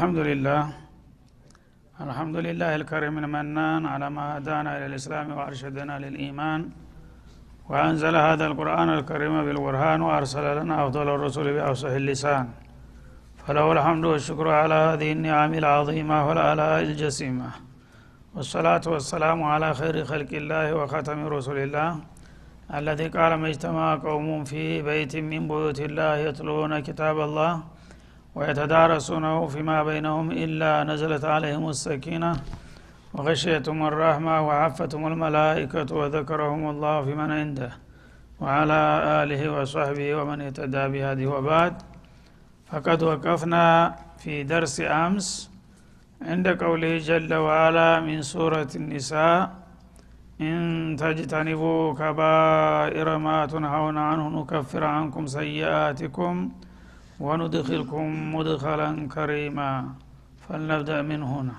الحمد لله الكريم المنان على ما هدانا إلى الإسلام وأرشدنا للإيمان وأنزل هذا القرآن الكريم بالبرهان وأرسل لنا أفضل الرسل بأفصح اللسان فله الحمد والشكر على هذه النعم العظيمة والآلاء الجسيمة والصلاة والسلام على خير خلق الله وختم رسل الله الذي قال ما اجتمع قوم في بيت من بيوت الله يتلون كتاب الله ويتدارسونه فيما بينهم إلا نزلت عليهم السكينة وغشيتهم الرحمة وعفتهم الملائكة وذكرهم الله في من عنده وعلى آله وصحبه ومن اهتدى بهذه وبعد. فقد وقفنا في درس أمس عند قوله جل وعلا من سورة النساء إن تجتنبوا كبائر ما تنهون عنه نكفر عنكم سيئاتكم وندخلكم مدخلا كريما. فلنبدأ من هنا.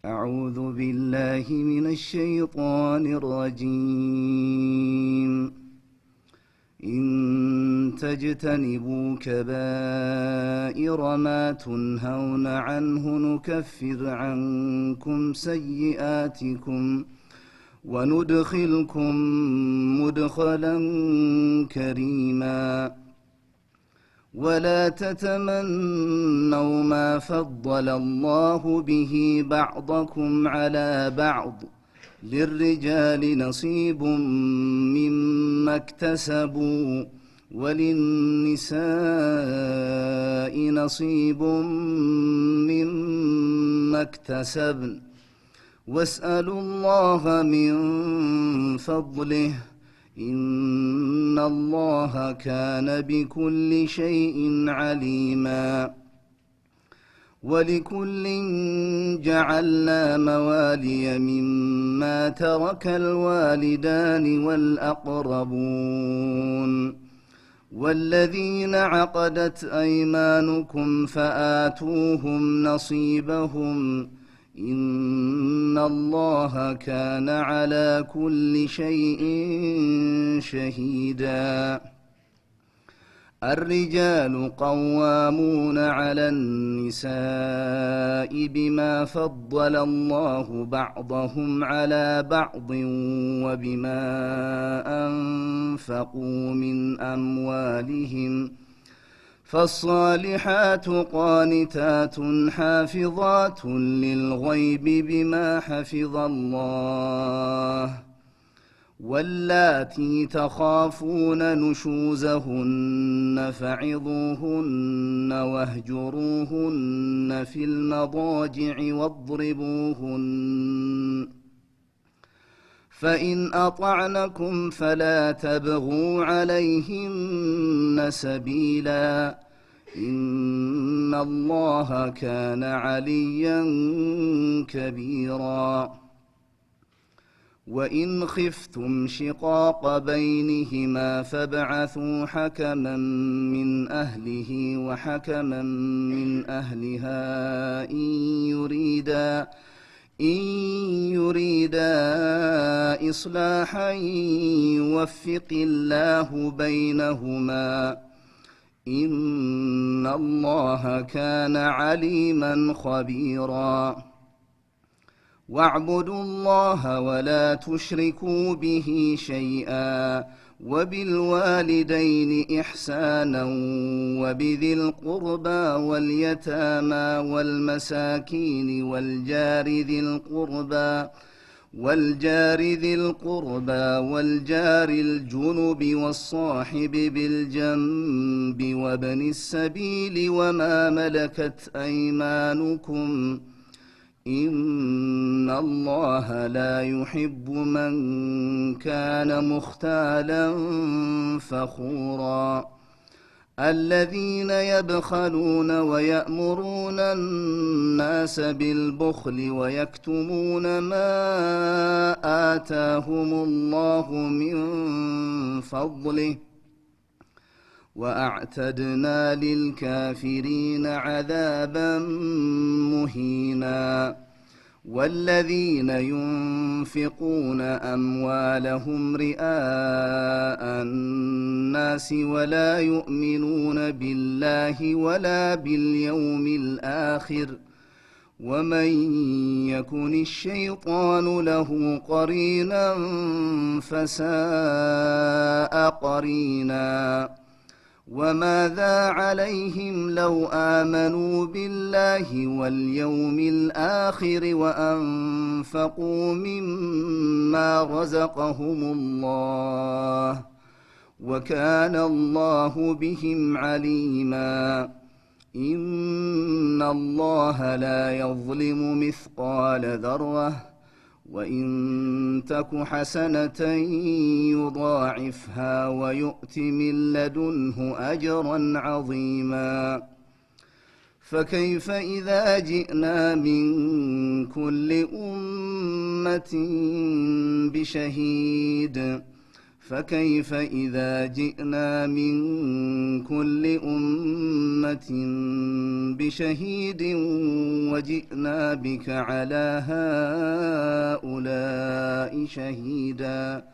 أعوذ بالله من الشيطان الرجيم. إن تجتنبوا كبائر ما تنهون عنه نكفر عنكم سيئاتكم وندخلكم مدخلا كريما. ولا تتمنوا ما فضل الله به بعضكم على بعض للرجال نصيب مما اكتسبوا وللنساء نصيب مما اكتسبن واسألوا الله من فضله إن الله كان بكل شيء عليما. ولكل جعلنا موالي مما ترك الوالدان والأقربون والذين عقدت أيمانكم فآتوهم نصيبهم إن الله كان على كل شيء شهيدا. الرجال قوامون على النساء بما فضل الله بعضهم على بعض وبما أنفقوا من أموالهم فالصالحات قانتات حافظات للغيب بما حفظ الله واللاتي تخافون نشوزهن فعظوهن واهجروهن في المضاجع واضربوهن فإن أطعنكم فلا تبغوا عليهن سبيلا إن الله كان عليا كبيرا. وإن خفتم شقاق بينهما فابعثوا حكما من أهله وحكما من أهلها إن يريدا إصلاحا يوفق الله بينهما إن الله كان عليما خبيرا. واعبدوا الله ولا تشركوا به شيئا وبالوالدين إحسانا وبذي القربى واليتامى والمساكين والجار ذي القربى والجار الجنب والصاحب بالجنب وابن السبيل وما ملكت أيمانكم إن الله لا يحب من كان مختالا فخورا. الذين يبخلون ويأمرون الناس بالبخل ويكتمون ما آتاهم الله من فضله وأعتدنا للكافرين عذابا مهينا. والذين ينفقون أموالهم رئاء الناس ولا يؤمنون بالله ولا باليوم الآخر ومن يكن الشيطان له قرينا فساء قرينا وماذا عليهم لو آمنوا بالله واليوم الآخر وأنفقوا مما رزقهم الله وكان الله بهم عليما إن الله لا يظلم مثقال ذرة وإن تك حسنة يضاعفها ويؤت من لدنه أجرا عظيما فكيف إذا جئنا من كل أمة بشهيد فكيف إذا جئنا من كل أمة بشهيد وجئنا بك على هؤلاء شهيدا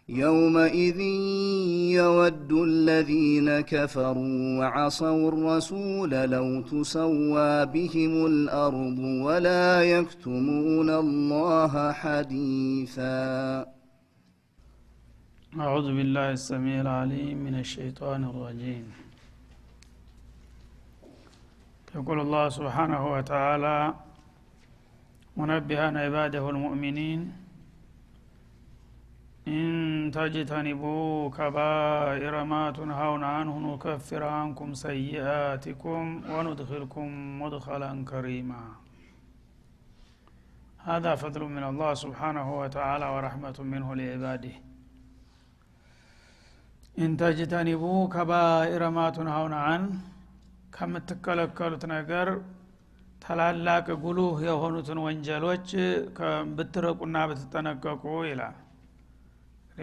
يومئذ يود الذين كفروا وعصوا الرسول لو تسوى بهم الأرض ولا يكتمون الله حديثا أعوذ بالله السميع العليم من الشيطان الرجيم يقول الله سبحانه وتعالى منبها عباده المؤمنين إن تجتنبوا كبائر ما تنهون عنه نكفر عنكم سيئاتكم وندخلكم مدخلا كريما هذا فضل من الله سبحانه وتعالى ورحمة منه لعباده إن تجتنبوا كبائر ما تنهون عنه ከምትከለከሉት ነገር ታላላቅ ጉሉህ የሆኑትን ወንጀሎች ብትረቁና ብትጠነቀቁ ይላል።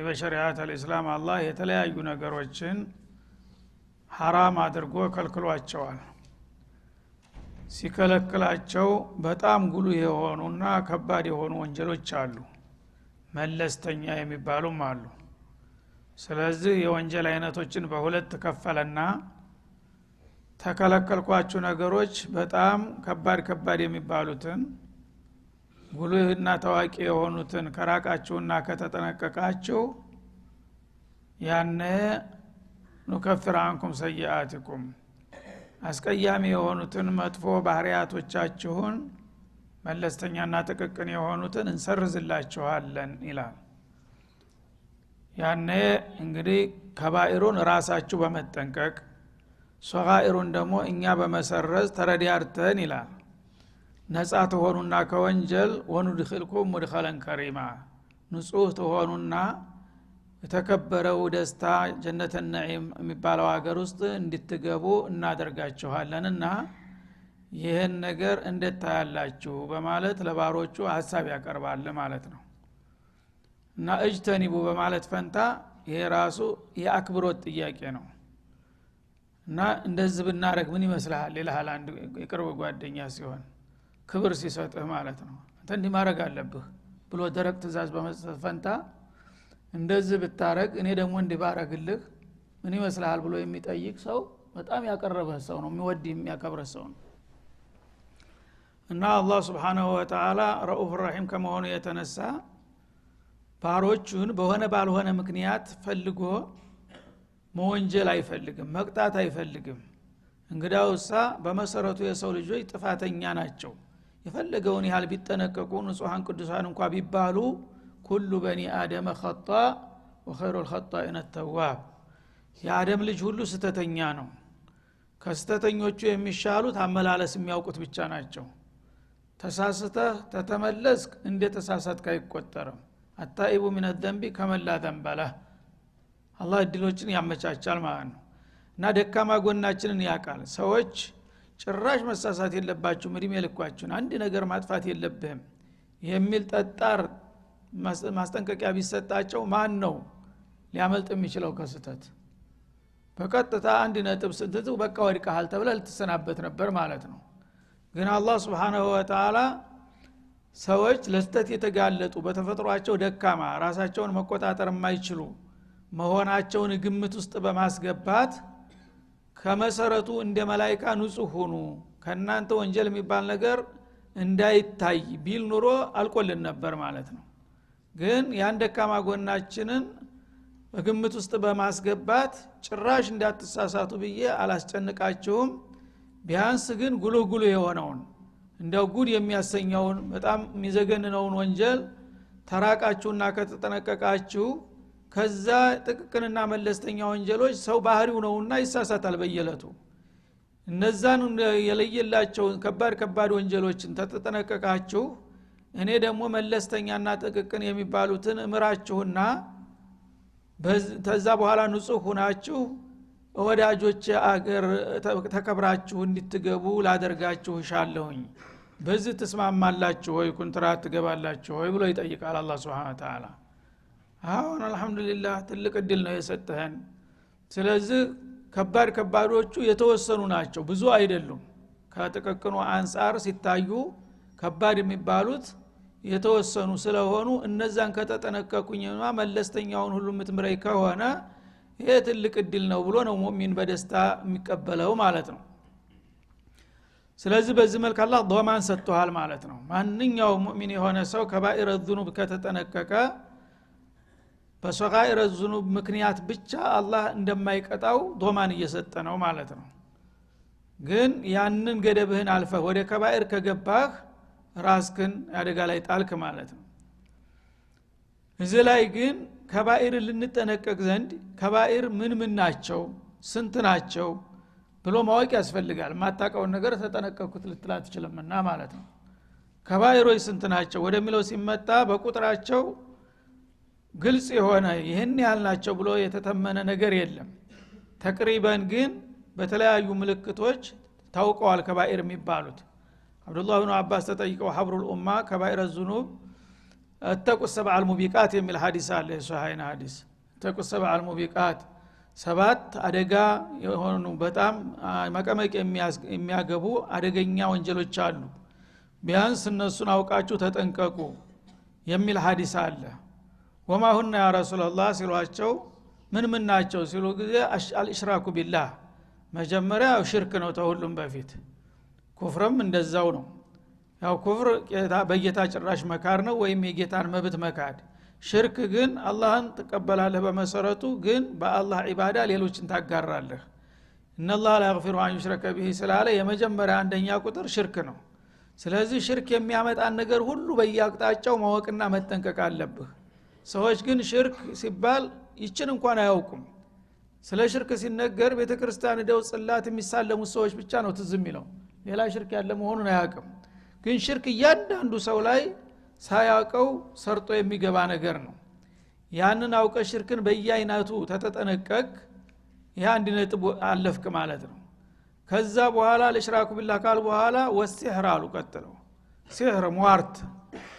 በሸሪዓት አልእስላም አላህ የተለያዩ ነገሮችን ሐራም አድርጎ ከልክሏቸዋል። ሲከለክላቸው በጣም ጉሉህ የሆኑና ከባድ የሆኑ ወንጀሎች አሉ፣ መለስተኛ የሚባሉም አሉ። ስለዚህ የወንጀል አይነቶችን በሁለት ከፈለና ተከለከልኳቸው ነገሮች በጣም ከባድ የሚባሉትን ጉልህና ታዋቂ የሆኑትን ከራቃቸውና ከተጠነቀቃቸው ያነ ንከፍር አንኩም ሰይአትኩም አስቀያሚ የሆኑትን መጥፎ ባህሪያቶቻችሁን መለስተኛና ጥቅቅን የሆኑትን እንሰርዝላችኋለን ይላል። ያነ እንግዲህ ከባኢሩን ራሳችሁ በመጠንቀቅ ሶጋኢሩን ደግሞ እኛ በመሰረዝ ተረዳርተን ይላል ነጻ ተሆኑና ከወንጀል ወኑድኺልኩም ሙድኸለን ከሪማ ንጹህ ተሆኑና የተከበረው ደስታ ጀነተ ነዒም የሚባለው ሀገር ውስጥ እንድትገቡ እናደርጋችኋለንና ይሄን ነገር እንደታያላችሁ በማለት ለባሮቹ ሐሳብ ያቀርባል ማለት ነው። እና እጅተኒቡ በማለት ፈንታ ይሄ ራሱ የአክብሮት ጥያቄ ነው። እና እንደዚህ ብናረግ ምን ይመስልሃል ይልሃል አንድ የቅርብ ጓደኛ ሲሆን ክብር ሲሰጥህ ማለት ነው። አንተ እንዲህ ማድረግ አለብህ ብሎ ደረቅ ትእዛዝ በመስጠት ፈንታ እንደዚህ ብታረግ እኔ ደግሞ እንዲህ ባረግልህ ምን ይመስልሃል ብሎ የሚጠይቅ ሰው በጣም ያቀረበህ ሰው ነው፣ የሚወድ የሚያከብረህ ሰው ነው። እና አላህ Subhanahu Wa Ta'ala ረኡፍ ረሂም ከመሆኑ የተነሳ ባሮቹን በሆነ ባልሆነ ምክንያት ፈልጎ መወንጀል አይፈልግም፣ መቅጣት አይፈልግም። እንግዳውሳ በመሰረቱ የሰው ልጆች ጥፋተኛ ናቸው። የፈለገውን ያህል ቢጠነቀቁ ንጹሃን ቅዱሳን እንኳን ቢባሉ ኩሉ በኒ አደም خطاء وخير الخطائين التواب የአደም ልጅ ሁሉ ስተተኛ ነው። ከስተተኞቹ የሚሻሉት አመላለስ የሚያውቁት ብቻ ናቸው። ተሳስተህ ተተመለስክ እንደ ተሳሳትክ አይቆጠርም። አታኢቡ من الذنب كما لا ذنب له አላህ እድሎችን ያመቻቻል ማለት ነው። እና ደካማ ጎናችንን ያውቃል። ሰዎች ጭራሽ መሳሳት የለባችሁም እድሜ ልኳችሁን አንድ ነገር ማጥፋት የለብህም የሚል ጠጣር ማስጠንቀቂያ ቢሰጣቸው ማን ነው ሊያመልጥ የሚችለው ከስተት? በቀጥታ አንድ ነጥብ ስትቱ በቃ ወድቀሃል ተብለ ልትሰናበት ነበር ማለት ነው። ግን አላህ Subhanahu Wa Ta'ala ሰዎች ለስተት የተጋለጡ በተፈጥሯቸው ደካማ ራሳቸውን መቆጣጠር የማይችሉ መሆናቸውን ግምት ውስጥ በማስገባት ከመሰረቱ እንደ መላእክት ንጹህ ሆኑ ከናንተ ወንጀል የሚባል ነገር እንዳይታይ ቢል ኑሮ አልቆልን ነበር ማለት ነው። ግን ያን ደካማ ጎናችንን በግምት ውስጥ በማስገባት ጭራሽ እንዳትሳሳቱ ብዬ አላስጨንቃችሁም። ቢያንስ ግን ጉልህ የሆነውን እንደው ጉድ የሚያሰኘውን በጣም የሚዘገንነውን ወንጀል ተራቃችሁና ከተጠነቀቃችሁ ከዛ ጥቅቅንና መለስተኛ ወንጀሎች ሰው ባህሪው ነውና ይሳሳታል በየለቱ እነዛን የለየላቸው ከባድ ወንጀሎችን ተጠነቀቃችሁ እኔ ደግሞ መለስተኛና ጥቅቅን የሚባሉትን እምራችሁና ተዛ በኋላ ንጹህ ሆናችሁ ወዳጆች አገር ተከብራችሁ እንድትገቡ ላደርጋችሁ ሻለሁኝ በዚህ ተስማማላችሁ ወይ ኮንትራት ትገባላችሁ ወይ ብሎ ይጠይቃል አላህ Subhanahu Wa Ta'ala። አሁን አልহামዱሊላህ ትልቅ እድል ነው የሰጠህን። ስለዚህ ከባዶቹ የተወሰኑ ናቸው ብዙ አይደሉም። ከጥቅቅኑ አንፃር ሲታዩ ከባድ የሚባሉት የተወሰኑ ስለሆኑ እነዛን ከተጠነቀቁኝማ መለስተኛውን ሁሉ ምትምረይ ከሆነ ይሄ ትልቅ እድል ነው ብሎ ነው ሙእሚን በደስታ የሚቀበለው ማለት ነው። ስለዚህ በዚህ መልኩ አላህ ዶማን ሰጥቷል ማለት ነው። ማንኛውም ሙእሚን የሆነ ሰው ከባኢረ الذنوب ከተጠነቀቀ በሰጋኢረ الذنوب ምክንያት ብቻ አላህ እንደማይቀጣው ዶማን እየሰጠ ነው ማለት ነው። ግን ያንን ገደብህን አልፈህ ወደ ከባኢር ከገባህ ራስክን አደጋ ላይ ጣልክ ማለት ነው። እዚህ ላይ ግን ከባኢር ልንጠነቀቅ ዘንድ ከባኢር ምን ናቸው ስንት ናቸው ብሎ ማወቅ ያስፈልጋል። ማታቀውን ነገር ተጠነቀቁት ልትላት ይችላልና ማለት ነው። ከባኢሮች ስንት ናቸው ወደሚለው ሲመጣ በቁጥራቸው ግልጽ የሆነ ይሄን ያህል ናቸው ብሎ የተተመነ ነገር የለም። ተቅሪበን ግን በተለያዩ ምልክቶች ታውቀዋል ከባኢር የሚባሉት። አብዱላህ ኢብኑ አባስ ተጠይቀው ሐብሩል ኡማ ከባኢረ الذنوب اتقوا السبع الموبقات የሚል ሐዲስ አለ ሶሃይና ሐዲስ። اتقوا السبع الموبقات ሰባት አደጋ የሆኑ በጣም መቀመቅ የሚያገቡ አደገኛ ወንጀሎች አሉ ቢያንስ እነሱን አውቃችሁ ተጠንቀቁ የሚል ሐዲስ አለ። ወማ ሁና ያ ረሱላህ ሲሏቸው ምን ናቸው ሲሉ ጊዜ አልኢሽራኩ ቢላህ መጀመሪያ ሽርክ ነው ተሁሉም በፊት ኩፍርም እንደዛው ነው። ያው ኩፍር በጌታ ጭራሽ መካር ነው ወይም የጌታን መብት መካድ። ሽርክ ግን አላህን ተቀበላለህ በመሰረቱ ግን በአላህ ኢባዳ ሌሎችን ታጋራለህ። ኢነላህ ላ የግፊሩ አን ዩሽረከ ቢሂ ስላለ የመጀመሪያ አንደኛ ቁጥር ሽርክ ነው። ስለዚህ ሽርክ የሚያመጣን ነገር ሁሉ በየአቅጣጫው ማወቅና መጠንቀቅ አለብህ። ሰዎች ግን ሽርክ ሲባል ይችን እንኳን አያውቁም። ስለ ሽርክ ሲነገር ቤተክርስቲያን ደው ጽላት የሚሳለሙ ሰዎች ብቻ ነው ትዝ የሚለው ሌላ ሽርክ ያለ መሆኑን አያውቅም። ግን ሽርክ እያንዳንዱ ሰው ላይ ሳያውቀው ሰርጦ የሚገባ ነገር ነው። ያንን አውቀ ሽርክን በየአይነቱ ተተጠነቀቅ ያ አንድ ነጥብ አለፍክ ማለት ነው። ከዛ በኋላ ለሽራኩ ቢላህ ቃል በኋላ ወሲህር አሉ ቀጥለው ሲህር ሟርት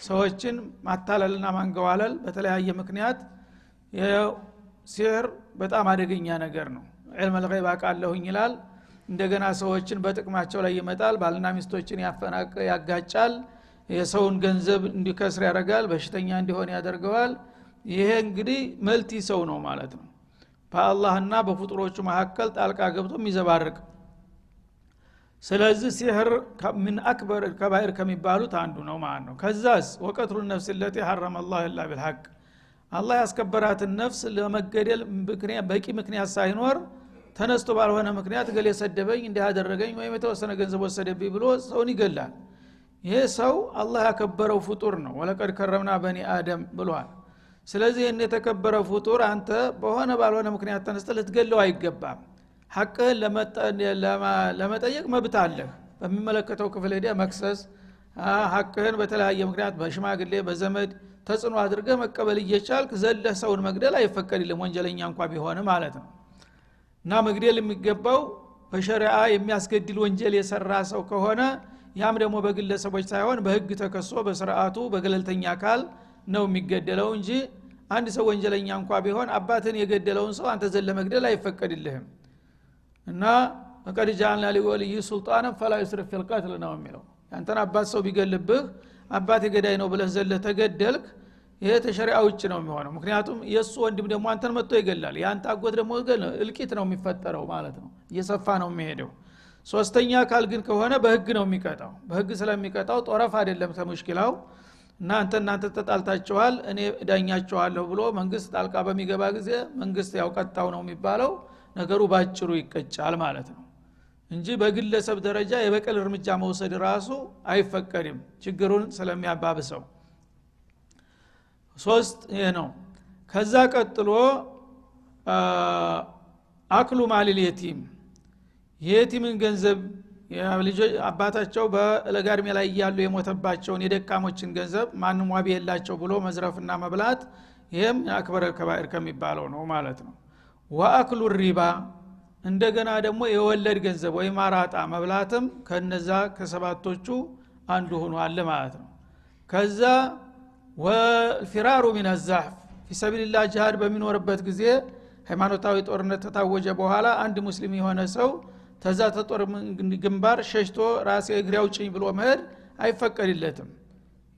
ሰዎችን ማታለልና ማንገዋለል በተለያየ ምክንያት ሲህር በጣም አደገኛ ነገር ነው። ዒልም الغይብ አቃለሁኝ ይላል። እንደገና ሰዎችን በጥቅማቸው ላይ ይመጣል። ባልና ሚስቶችን ያጋጫል። የሰውን ገንዘብ እንዲከስር ያደርጋል። በሽተኛ እንዲሆን ያደርገዋል። ይሄ እንግዲህ መልቲ ሰው ነው ማለት ነው። በአላህና በፍጡሮቹ መካከል ጣልቃ ገብቶ የሚዘባርቅ። ስለዚህ ሲህር ምን አክበር ከባኢር ከሚባሉት አንዱ ነው ማለት ነው። ከዛስ ወቀትሉ ነፍስ التي حرم الله الا بالحق አላህ ያስከበራትን ነፍስ ለመገደል በቂ ምክንያት ሳይኖር ተነስቶ ባልሆነ ምክንያት ገሌ ሰደበኝ እንዲያደረገኝ ወይም የተወሰነ ገንዘብ ወሰደብኝ ብሎ ሰውን ይገላል። ይሄ ሰው አላህ ያከበረው ፍጡር ነው። ወለቀድ ከረምና በኒ አደም ብሏል። ስለዚህ እነ የተከበረ ፍጡር አንተ በሆነ ባልሆነ ምክንያት ተነስተህ ልትገለው አይገባም። ሐቅህን ለመጠየቅ መብት አለህ። በሚመለከተው ክፍል ሄደህ መክሰስ ሐቅህን በተለያየ ምክንያት በሽማግሌ በዘመድ ተጽዕኖ አድርገህ መቀበል እየቻልክ ዘለህ ሰውን መግደል አይፈቀድልም ወንጀለኛ እንኳን ቢሆን ማለት ነው። እና መግደል የሚገባው በሸሪዓ የሚያስገድል ወንጀል የሰራ ሰው ከሆነ ያም ደግሞ በግለሰቦች ሳይሆን በህግ ተከሶ በስርዓቱ በገለልተኛ አካል ነው የሚገደለው እንጂ አንድ ሰው ወንጀለኛ እንኳን ቢሆን አባትን የገደለውን ሰው አንተ ዘለ መግደል አይፈቀድልህም። እና ፈቀድ ጃአልና ሊወልይ ሱልጣናን ፈላ ይስሪፍ ፊል ቀትል ነው የሚለው። ያንተን አባት ሰው ቢገልብህ አባቴ ገዳይ ነው ብለህ ዘለ ተገደልክ ይሄ ተሸሪዓው ውጭ ነው የሚሆነው ምክንያቱም የሱ ወንድም ደግሞ አንተን መጥቶ ይገላል ያንተ አጎት ደግሞ እልቂት ነው የሚፈጠረው ማለት ነው እየሰፋ ነው የሚሄደው ሶስተኛ አካል ግን ከሆነ በህግ ነው የሚቀጣው በህግ ስለሚቀጣው ጦረፍ አይደለም ተሙሽኪላው እናንተ ተጣልታችኋል እኔ ዳኛችኋለሁ ብሎ መንግስት ጣልቃ በሚገባ ጊዜ መንግስት ያው ቀጣው ነው የሚባለው ነገሩ ባጭሩ ይቀጫል ማለት ነው እንጂ በግለሰብ ደረጃ የበቀል እርምጃ መውሰድ ራሱ አይፈቀድም ችግሩን ስለሚያባብሰው ሶስት ይሄ ነው ከዛ ቀጥሎ አክሉ ማሊል የቲም የቲምን ገንዘብ ልጆች አባታቸው በለጋርሜ ላይ ያሉ የሞተባቸውን የደካሞችን ገንዘብ ማንንም ዋቢ የላቸው ብሎ መዝረፍና መብላት ይሄም አክበር ከባኢር ከሚባለው ነው ማለት ነው ወአክሉ ሪባ እንደገና ደግሞ የወለድ ገንዘብ ወይ ማራጣ መብላትም ከነዛ ከሰባቶቹ አንዱ ሆኗል ማለት ነው ከዛ ወልፊራሩ ሚን الزحف في سبيل الله ጂሃድ በሚኖርበት ጊዜ ሃይማኖታዊ ጦርነት ተታወጀ በኋላ አንድ ሙስሊም የሆነ ሰው ተዛ ተጦር ግንባር ሸሽቶ ራሴ እግሬው ጭኝ ብሎ መሄድ አይፈቀድለትም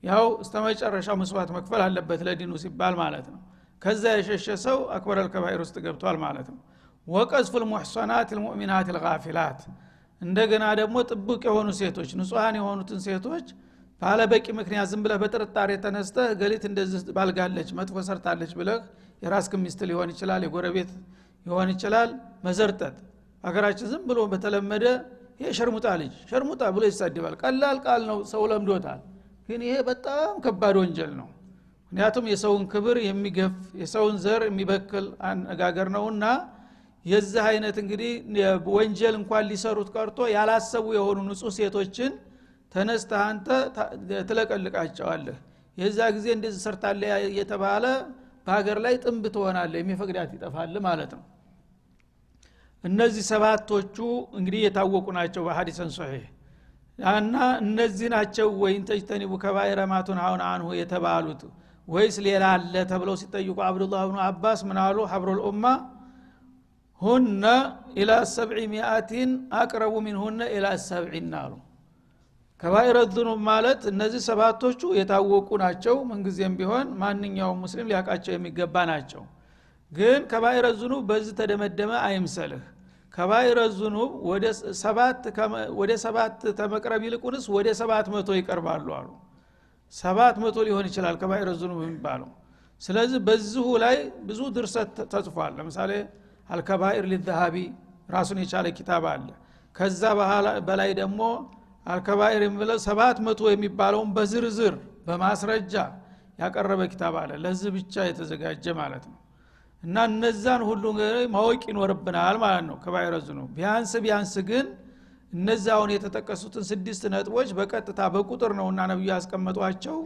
ያው እስተመጨረሻው መስዋዕት መክፈል አለበት ለዲኑ ሲባል ማለት ነው ከዛ የሸሸ ሰው አክበር الكبائر ውስጥ ገብቷል ማለት ነው ወቀዝፍ المحصنات المؤمنات الغافلات እንደገና ደግሞ ጥብቅ የሆኑ ሴቶች ንጹሃን የሆኑትን ሴቶች ባለ በቂ ምክንያት ዝም ብለህ በጥርጣሬ ተነስተህ ገሊት እንደዚህ ባልጋለች መጥፎ ሰርታለች ብለህ የራስክ ሚስት ሊሆን ይችላል የጎረቤት ሊሆን ይችላል መዘርጠት አገራችን ዝም ብሎ በተለመደ ይሄ ሸርሙጣ ብሎ ይሳደባል ቀላል ቃል ነው ሰው ለምዶታል ግን ይሄ በጣም ከባድ ወንጀል ነው ምክንያቱም የሰውን ክብር የሚገፍ የሰውን ዘር የሚበክል አነጋገር ነውና የዚህ አይነት እንግዲህ ወንጀል እንኳን ሊሰሩት ቀርቶ ያላሰቡ የሆኑ ንጹህ ሴቶችን ተነስተህ አንተ ትለቀልቃቸዋለህ የዛ ጊዜ እንደዚህ ሰርታለ የተባለ በሀገር ላይ ጥንብ ትሆናለህ የሚፈቅዳት ይጠፋል ማለት ነው እነዚህ ሰባቶቹ እንግዲህ የታወቁ ናቸው በሐዲስን ሶሂህ እና እነዚህ ናቸው ወይን ተጅተኒቡ ከባኢረ ማቱን አሁን አንሁ የተባሉት ወይስ ሌላ አለ ተብለው ሲጠይቁ አብዱላህ ኢብኑ አባስ ምን አሉ ሐብሩል ኡማ ሁነ ኢላ 700 አቅረቡ منهن ኢላ 70 አሉ ከባኢረ الذنوب ማለት እነዚህ ሰባቶቹ የታወቁ ናቸው ምንጊዜም ቢሆን ማንኛውም ሙስሊም ሊያቃቸው የሚገባ ናቸው ግን ከባኢረ الذنوب በዚህ ተደመደመ አይምሰልህ ከባኢረ الذنوب ወደ 7 ተመቅረብ ይልቁንስ ወደ 700 ይቀርባሉ አሉ 700 ሊሆን ይችላል ከባኢረ الذنوب የሚባለው ስለዚህ በዚሁ ላይ ብዙ ድርሰት ተጽፏል ለምሳሌ አልከባኢር ለልذهبي ራሱን የቻለ ኪታብ አለ ከዛ በላይ ደግሞ አልከባኢር የሚለው 700 የሚባለውን በዝርዝር በማስረጃ ያቀረበ ኪታብ አለ ለዚህ ብቻ የተዘጋጀ ማለት ነው እና እነዛን ሁሉ ማወቅ ይኖርብናል ማለት ነው ከባኢረ الذنوب ቢያንስ ግን እነዛውን የተጠቀሱትን 6 ነጥቦች በቀጥታ በቁጥር ነውና ነብዩ ያስቀመጧቸው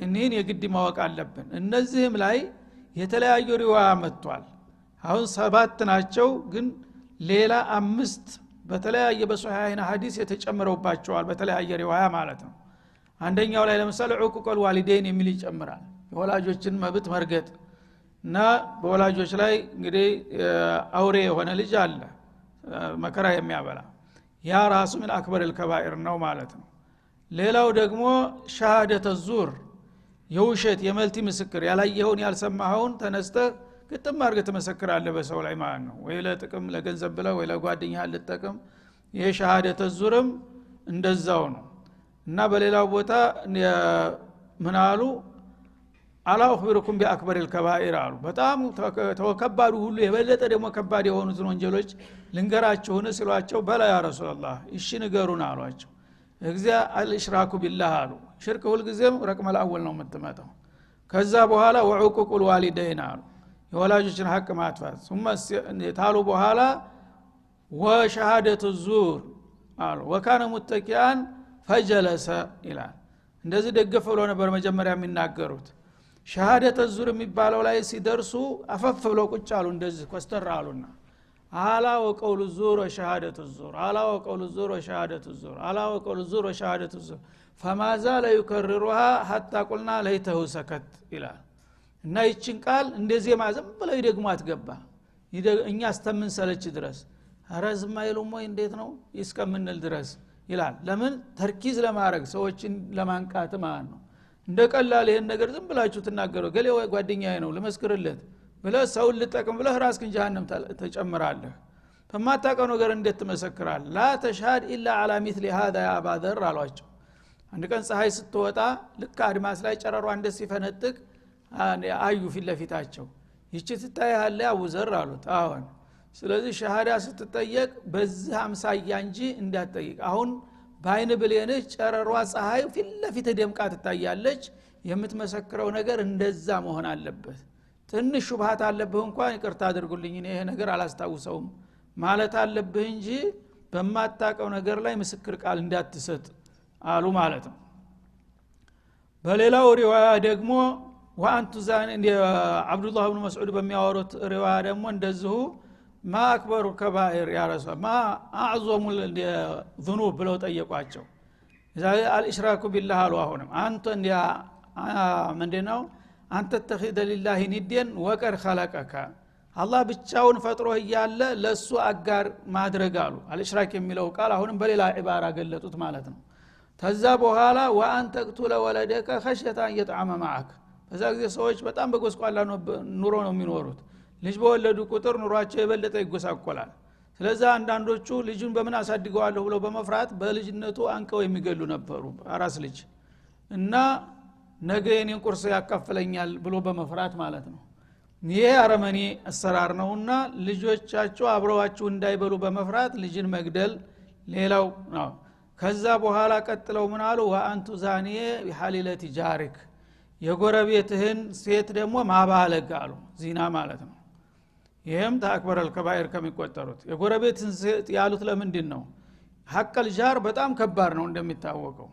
እነን የግድ ማወቅ አለብን እነዚህም ላይ የተለያዩ ሪዋያ መጥቷል አሁን 7 ናቸው ግን ሌላ 5 በተለያየ በሶሒሃይና ሐዲስ የተጨመረውባቸዋል በተለያየ ሪዋያ ማለት ነው አንደኛው ላይ ለምሳሌ ዑቁቀል ዋሊደይን የሚል ይጨምራል የወላጆችን መብት መርገጥ እና በወላጆች ላይ እንግዲህ አውሬ የሆነ ልጅ አለ መከራ የሚያበላ ያ ራሱ ምን አክበር الكبائر ነው ማለት ነው ሌላው ደግሞ ሸሃደተ ዙር የውሸት የመልቲ ምስክር ያላየውን ያልሰማኸውን ተነስተህ ግጥም አድርገህ ትመሰክራለህ በሰው ላይ ማለት ነው ወይ ለጥቅም ለገንዘብ ብለህ ወይ ለጓደኛ ልትጠቅም ይሄ ሸሃደተ ዙርም እንደዛው ነው እና በሌላው ቦታ ምን አሉ አላ አخبركم باكبر الكبائر አሉ በጣም ተወከባዱ ሁሉ የበለጠ ደግሞ ከባድ የሆኑትን ወንጀሎች ልንገራችሁን ሲሏቸው በላ ያ ረሱላህ እሺ ንገሩን አሏቸው እግዚአ አልሽራኩ ቢላህ አሉ ሽርክ ሁሉ ጊዜም ረቅመል አወል ነው የምትመጣው ከዛ በኋላ ወዑቁቁል ዋሊደይን አሉ የወላጆችን ሐቅ ማጥፋት ثم ታሉ በኋላ ወሸሃደቱ ዙር አሉ ወካነ ሙተቂያን ፈጀለሰ ኢላን እንደዚህ ደገፈ ብሎ ነበር መጀመሪያ የሚናገሩት ሸሃደተ ዙር የሚባለው ላይ ሲደርሱ አፈፍ ብለው ቁጭ አሉ እንደዚህ ኮስተር አሉና አላ ወቀውሉ ዙር ወሸሃደቱ ዙር አላ ወቀውሉ ዙር ወሸሃደቱ ዙር አላ ወቀውሉ ዙር ወሸሃደቱ ዙር فما زال يكررها حتى قلنا ليته سكت ይላል እና ይችን ቃል እንደዚህ ማዘም ብለው ይደግሟት ገባ እኛ አስተምን ሰለች ድረስ አረዝማ ይሉም ወይ እንዴት ነው ይስከምንል ድረስ ይላል ለምን ተርኪዝ ለማድረግ ሰዎችን ለማንቃት ማለት ነው እንደቀላል ይሄን ነገር ዝም ብላችሁ ተናገሩ ገሌው ጓደኛዬ ነው ለመስክርለት ብለህ ሰውን ልጠቅም ብለህ ራስህን ጀሃነም ተጨምራለህ በማታውቀው ነገር እንዴት ትመሰክራለህ ላ ተሽሃድ ኢላ አላ ሚስሊ هذا يا ابا ذر አሏቸው አንድ ቀን ፀሐይ ስትወጣ ልክ አድማስ ላይ ጨረሯ እንደዚህ ሲፈነጥቅ አዩ ፊት ለፊታቸው ይቺ ትታያለ አቡ ዘር አሉት አሁን ስለዚህ ሸሃዳ ስትጠየቅ በዚህ አምሳያ እንጂ እንዳትጠይቅ አሁን ባይን ብሌንህ ጨረሯ ፀሐይ ፊት ለፊት ደምቃ ትታያለች የምትመሰክረው ነገር እንደዛ መሆን አለበት ትንሽ ሹብሃት አለብህ እንኳን ይቅርታ አድርጉልኝ እኔ ይሄ ነገር አላስታውሰውም ማለት አለብህ እንጂ በማታቀው ነገር ላይ ምስክር ቃል እንዳትሰጥ አሉ ማለት ነው በሌላው ሪዋያ ደግሞ ወአንቱ ዛን አብዱላህ ኢብኑ መስዑድ በሚያወሩት ሪዋያ ደግሞ እንደዚሁ ማ አክበሩ ከባኢር ያ ረሱል ማ አዕዘሙ الذنوب ብለው ጠየቋቸው እዛ አልኢሽራኩ ቢላህ አሉ አሁንም አንተ እንዲያ ምንድነው አንተ ተኺደ ሊላሂ ኒደን ወቀር خلقك አላህ ብቻውን ፈጥሮህ ያለ ለሱ አጋር ማድረግ አሉ አልኢሽራክ የሚለው ቃል አሁንም በሌላ ዒባራ ገለጡት ማለት ነው ተዛ በኋላ ወአንተ ተቅቱለ ወለደከ خشية ان يطعم معك በዛ ጊዜ ሰዎች በጣም በጎስቋላ ኑሮ ነው የሚኖሩት ልጅ በወለዱ ቁጥር ኑሯቸው የበለጠ ይጎሳቆላል ስለዚህ አንዳንዶቹ ልጅን በምን አሳድገዋለሁ ብለው በመፍራት በልጅነቱ አንቀው የሚገሉ ነበሩ አራስ ልጅ እና ነገ የኔን ቁርስ ያካፍለኛል ብሎ በመፍራት ማለት ነው ይሄ አረመኔ አሰራር ነውና ልጆቻቸው አብረዋቸው እንዳይበሉ በመፍራት ልጅን መግደል ሌላው ነው ከዛ በኋላ ቀጥለው ምን አሉ ወአንቱ ዛኒየ ቢሐሊለቲ ጃሪክ የጎረቤትህን ሴት ደግሞ ማባለግ አሉ ዚና ማለት ነው ይሄም ተአክበረል ከባኢር ከሚቆጠሩት የጎረቤትን ሴት ያሉት ለምንድን ነው ሐቀል ጃር በጣም ከባድ ነው እንደሚታወቀው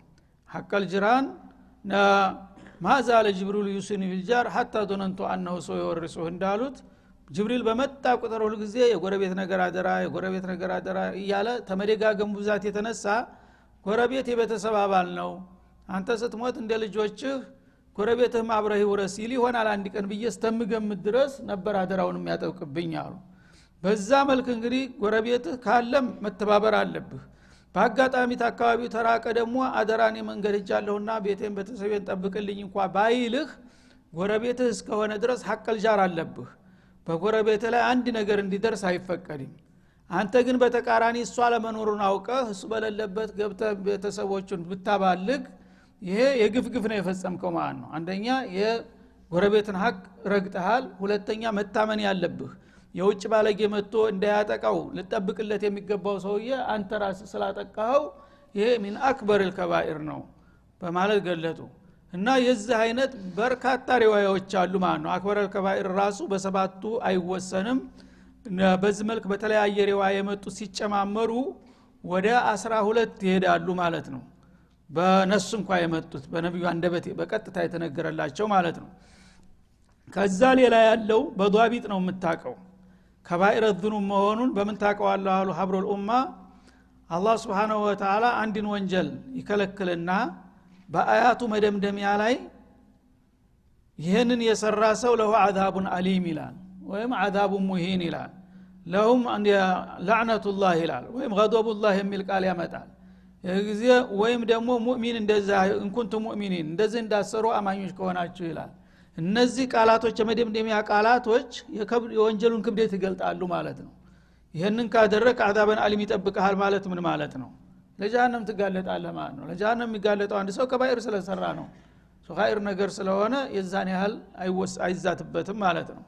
ሐቀል ጅራን ማዛለ ጅብሪል ዩስኒ ቢልጃር hatta ظننت انه سيورثه እንዳሉት ጅብሪል በመጣ ቁጥር ሁሉ ጊዜ የጎረቤት ነገር አደራ እያለ ተመደጋገም ብዛት የተነሳ ጎረቤት የቤተሰብ አባል ነው አንተ ስትሞት እንደ ልጆችህ ጎረቤትህ ማብረህ ይወረስ ይሆናል አንድ ቀን በየስተምገምት ድረስ ነበር አደራውን የሚያጠብቅብኝ አሉ በዛ መልክ እንግዲህ ጎረቤትህ ካለም መተባበር አለብህ በአጋጣሚ አካባቢው ተራቀ ደግሞ አደራኔ መንገድ ሄጃለሁና ቤቴን በተሰቤን ጠብቅልኝ እንኳን ባይልህ ጎረቤትህ እስከሆነ ድረስ ሐቀል ጃር አለብህ በጎረቤትህ ላይ አንድ ነገር እንዲደርስ አይፈቀድም አንተ ግን በተቃራኒ እሷ ለመኖሩን አውቀህ እሱ በሌለበት ገብተህ ቤተሰቦቹን ብታባልግ ይሄ የግፍግፍ ነው የፈጸምከው ማለት ነው አንደኛ የጎረቤትን ሐቅ ረግጠሃል ሁለተኛ መታመን ያለብህ የውጭ ባለጌ መጥቶ እንዳያጠቃው ልጠብቅለት የሚገባው ሰውዬ አንተ ራስ ስላጠቃው ይሄ ሚን አክበር الكبائر ነው በማለት ገለጡ እና የዚህ አይነት በርካታ ሪዋያዎች አሉ ማለት ነው አክበር الكبائر ራሱ በሰባቱ አይወሰንም በዚህ መልክ በተለያየ ሪዋያ የመጡ ሲጨማመሩ ወደ 12 ይሄዳሉ ማለት ነው በነሱ እንኳን የመጡት በነብዩ አንደበት በቀጥታ የተነገረላቸው ማለት ነው ከዛ ሌላ ያለው በዷቢጥ ነው የምታቀው ከባኢረ الذنوب መሆኑን በምን ታቀዋለህ አሉ ሐብሩል ኡማ አላህ Subhanahu Wa Ta'ala አንድን ወንጀል ይከለክልና በአያቱ መደምደሚያ ላይ ይሄንን የሰራ ሰው ለሁ አዛቡን አሊም ይላል ወይም አዛቡን ሙሂን ይላል ለሁም ለዕነቱላህ ይላል ወይም ገضቡላህ የሚል ቃል ያመጣል የጊዜ ወይም ደግሞ ሙእሚን እንደዛ እንኩንቱ ሙእሚኒን እንደዚህ እንዳሰሩ አማኞች ከሆናችሁ ይላል እነዚህ ቃላቶች የመደምደሚያ ቃላቶች የወንጀሉን ክብደት ይገልጣሉ ማለት ነው ይሄንን ካደረክ አዛበን አሊም ይጠብቅሃል ማለት ምን ማለት ነው ለጀሃነም ትጋለጣለህ ማለት ነው ለጀሃነም የሚጋለጠው አንድ ሰው ከባኢር ስለሰራ ነው ኸይር ነገር ስለሆነ የዛን ያህል አይዛትበትም ማለት ነው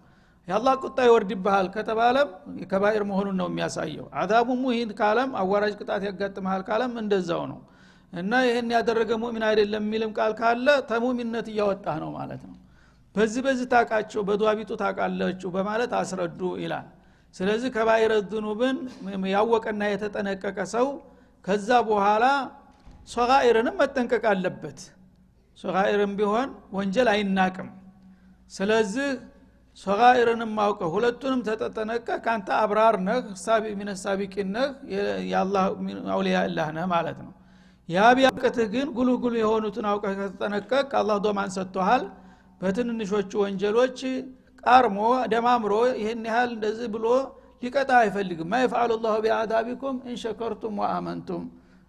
ያላህ ቁጣ ይወርድብሃል ከተባለም ከባኢር መሆኑን ነው የሚያሳየው አዛቡ ሙሂን ካለም አዋራጅ ቅጣት ያጋጥምሃል ካለም እንደዛው ነው እና ይሄን ያደረገ ሙእሚን አይደለም የሚልም ቃል ካለ ተሙእሚንነት ያወጣህ ነው ማለት ነው በዚህ ታቃቸው በዷቢጡ ታቃላችሁ በማለት አስረዱ ይላል ስለዚህ ከባኢረ الذنوبን ያወቀና የተጠነቀቀ ሰው ከዛ በኋላ ሶጋኢርንም መጠንቀቅ አለበት ሶጋኢርም ቢሆን ወንጀል አይናቅም ስለዚህ ሶጋኢርንም ማውቀ ሁለቱንም ተጠነቀቅ አንተ አብራር ነህ ሳቢ ምን ሳቢቂን ነህ ያላህ አውሊያ ኢላህ ነህ ማለት ነው ያ ቢያቀትህ ግን ጉልጉል የሆኑትን አውቀህ ከተጠነቀቅ አላህ ዶማን ሰጥቷል በትንንሾቹ ወንጀሎች ቃርሞ ደማምሮ ይሄን ያህል እንደዚህ ብሎ ሊቀጣ አይፈልግም ማይፈዓሉ الله بعذابكم ان شكرتم وامنتم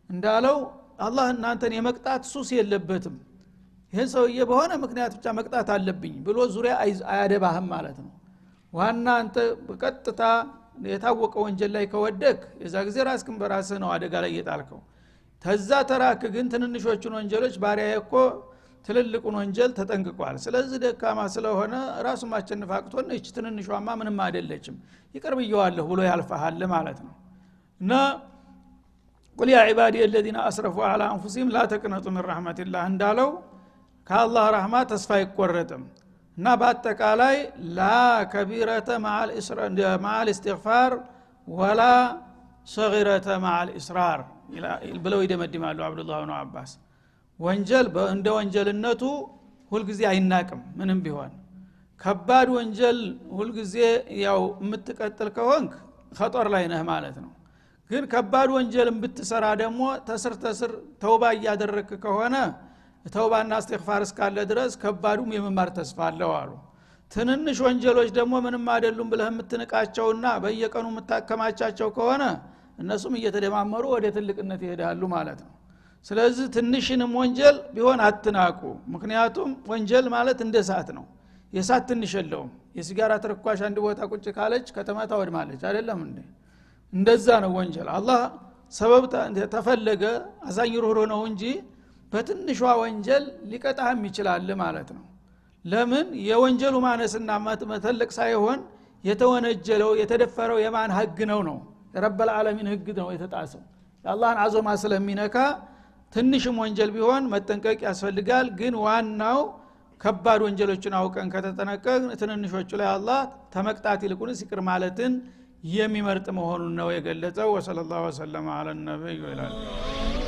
እንዳለው አላህ እናንተን የመቅጣት ሱስ የለበትም ይሄን ሰውዬ በሆነ ምክንያት ብቻ መቅጣት አለብኝ ብሎ ዙሪያ አያደባህም ማለት ነው። ዋና አንተ በቀጥታ የታወቀ ወንጀል ላይ ከወደክ የዛ ጊዜ ራስክን በራስህ ነው አደጋ ላይ የጣልከው። ተዛ ተራክ ግን ትንንሾቹን ወንጀሎች ባሪያዬ እኮ ትልልቁን ወንጀል ተጠንቅቋል፣ ስለዚህ ደካማ ስለሆነ ራሱ ማቸነፍ አቅቶን እቺ ትንንሿማ ምንም አይደለችም ይቀርብየዋለሁ ብሎ ያልፋሃል ማለት ነው። እና ቁል ያ ዒባዲ الذين اسرفوا على انفسهم لا تقنطوا من رحمة الله እንዳለው ከአላህ ረህማ ተስፋ አይቆረጥም። እና በአጠቃላይ ላ ከቢረተ ማዓል ኢስቲግፋር ወላ ሰጊረተ ማዓል ኢስራር ብለው ይደመድማሉ አብዱላህ ኢብኑ አባስ። ወንጀል እንደ ወንጀልነቱ ሁልጊዜ አይናቅም ምንም ቢሆን። ከባድ ወንጀል ሁልጊዜ ያው የምትቀጥል ከሆንክ ኸጠር ላይ ነህ ማለት ነው። ግን ከባድ ወንጀልን ብትሰራ ደግሞ ተስር ተውባ እያደረክ ከሆነ ተውባና ኢስቲግፋር እስካለ ድረስ ከባዱም የመማር ተስፋ አለው አሉ። ትንንሽ ወንጀሎች ደግሞ ምንም አይደሉም ብለህ የምትንቃቸውና በየቀኑ የምታከማቻቸው ከሆነ እነሱም እየተደማመሩ ወደ ትልቅነት ይሄዳሉ ማለት ነው። ስለዚህ ትንሽንም ወንጀል ቢሆን አትናቁ። ምክንያቱም ወንጀል ማለት እንደ እሳት ነው። የእሳት ትንሽ የለውም። የሲጋራ ተረኳሽ አንድ ቦታ ቁጭ ካለች ከተማ ታወድማለች አይደለም እንዴ? እንደዛ ነው ወንጀል። አላህ ሰበብ ተፈለገ አዛኝ ሩህሩህ ነው እንጂ በትንሿ ወንጀል ሊቀጣህም ይችላል ማለት ነው። ለምን የወንጀሉ ማነስና መተለቅ ሳይሆን የተወነጀለው የተደፈረው የማን ህግ ነው የረበል ዓለሚን ህግ ነው የተጣሰው። የአላህን አዞማ ስለሚነካ ትንሽም ወንጀል ቢሆን መጠንቀቅ ያስፈልጋል። ግን ዋናው ከባድ ወንጀሎችን አውቀን ከተጠነቀቅን ትንንሾቹ ላይ አላህ ተመቅጣት ይልቁንስ ይቅር ማለትን የሚመርጥ መሆኑን ነው የገለጸው። ወሰለላሁ ዐለ ነብዩ ወሰለም